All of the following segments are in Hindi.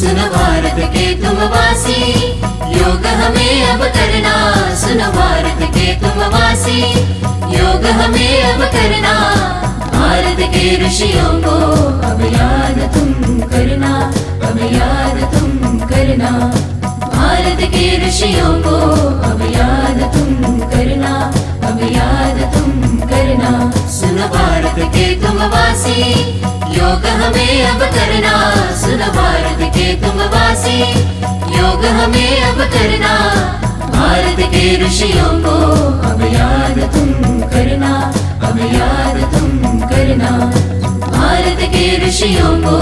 सुनो भारत के तुम वासी, योग हमें अब करना। सुनो भारत के तुम वासी, योग हमें अब करना। भारत के ऋषियों को अब याद तुम करना, अब याद तुम करना। भारत के ऋषियों को अब याद तुम करना, अब याद तुम करना। सुनो भारत के तुम वासी, योग हमें अब करना। सुनो भारत के तुम वासी, योग हमें अब करना। भारत के ऋषियों को अब याद तुम करना, अब याद तुम करना। भारत के ऋषियों को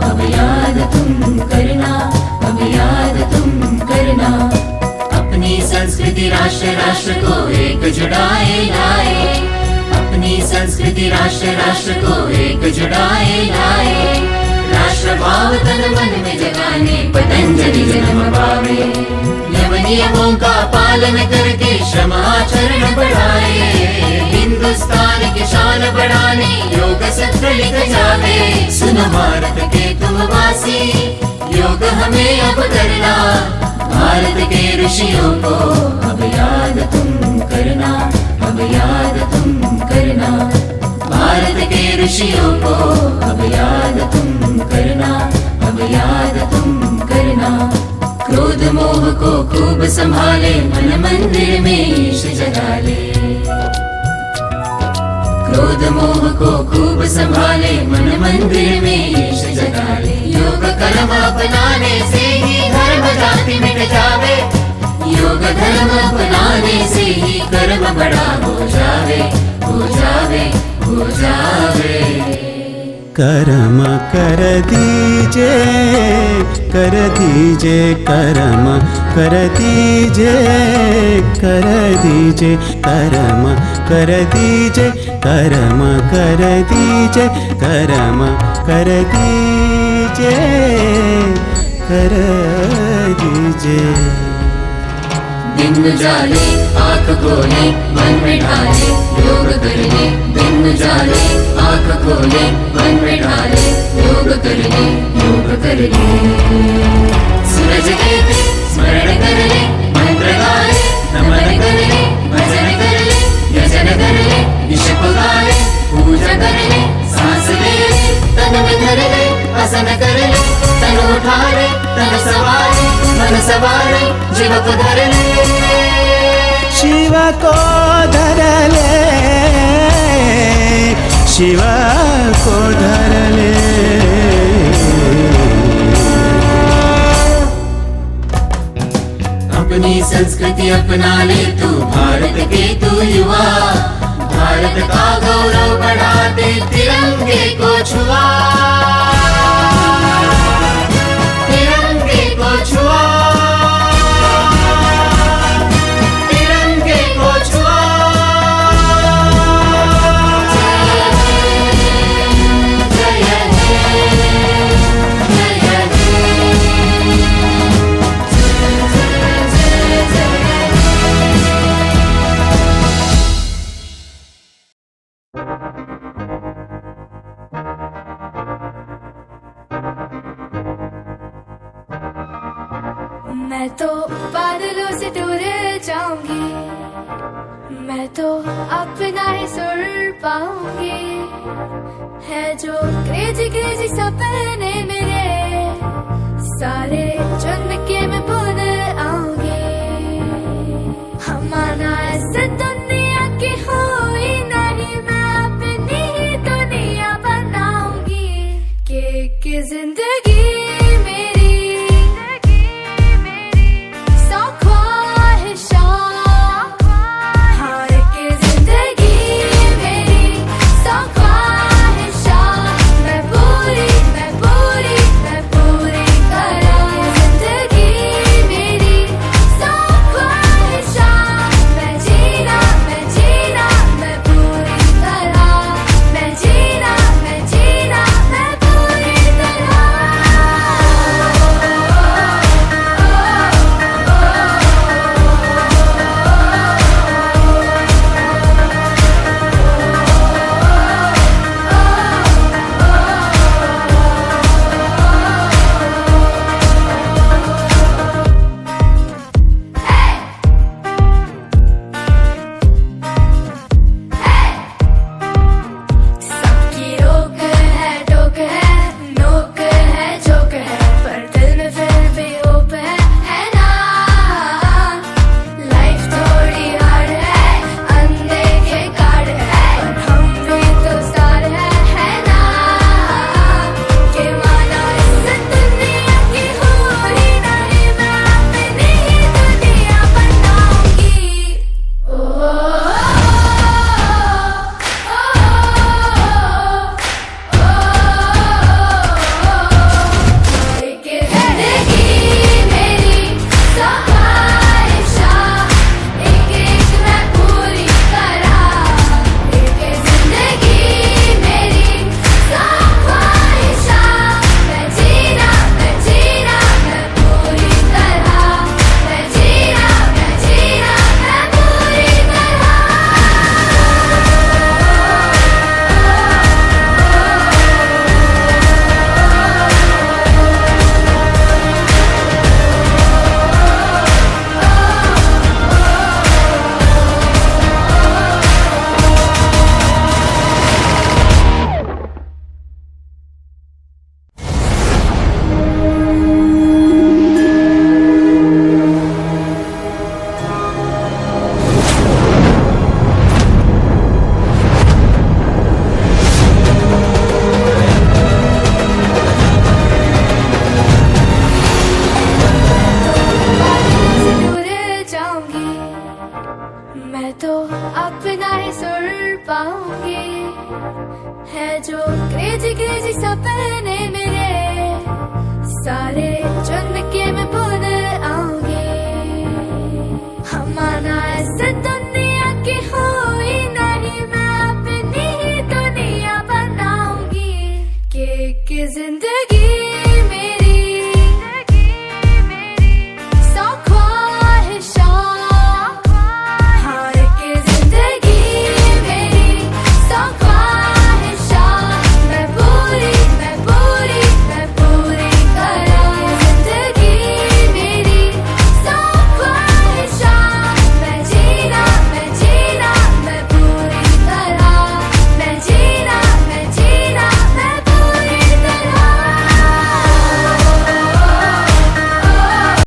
अब याद तुम करना, अब याद तुम करना। अपनी संस्कृति राष्ट्र राष्ट्र को एक जुड़ाए लाए, अपनी संस्कृति राष्ट्र राष्ट्र को एक जुड़ाए लाए। राष्ट्र भाव तन मन में जगाने पतंजलि जन्म पावे। यम नियमों का पालन करके श्रम आचरण बढ़ाए। हिंदुस्तान की शान बढ़ाने योग सूत्र लिख जावे। सुनो भारत के तुम वासी, योग हमें अब करना। भारत के ऋषियों को अब याद तुम करना, अब याद तुम करना। भारत के ऋषियों को अब याद तुम करना, अब याद तुम करना। क्रोध मोह को खूब संभाले, मन मंदिर में ईश जगा ले। क्रोध मोह को खूब संभाले, मन मंदिर में ईश जगा ले। योग कर्म अपनाने से ही धर्म जाति मिट जावे। योग धर्म अपनाने से ही कर्म बड़ा हो जावे, हो जावे, हो जावे। कर्म कर दीजे, कर दीजे कर्म कर दीजे, कर दीजे कर्म कर दीजे, कर्म कर दीजे, कर्म कर दीजे, कर दीजे। दिन उजाले आँख खोले, मन में ढाले योग करने। दिन उजाले आँख खोले, मन में ढाले योग करने, योग करने। सूरज देते स्मरण कर ले, मंत्र गा ले, नमन कर ले, भजन कर ले, यजन कर ले, ईश पुकारे, पूजा कर ले, सांस ले ले, तन में धर ले, आसन कर ले, तन उठा ले, तन सवारे, मन सवारे, जीव को धर ले। शिव को धर ले, शिव को धर ले। अपनी संस्कृति अपना ले तू, भारत के तू युवा। भारत का गौरव बढ़ाते तिरंगे को छुआ, तिरंगे को छुआ, तिरंगे को छुआ। जय हे, जय हे, मैं तो बादलों से दूर जाऊंगी, मैं तो अपना ही सुर पाऊंगी। है जो क्रेजी क्रेजी सपने मेरे, सारे चुन के मैं बुन आऊंगी। हमारा ऐसे दुनिया की हुई नहीं, मैं अपनी ही दुनिया बनाऊंगी। कि जिंदगी जिंदगी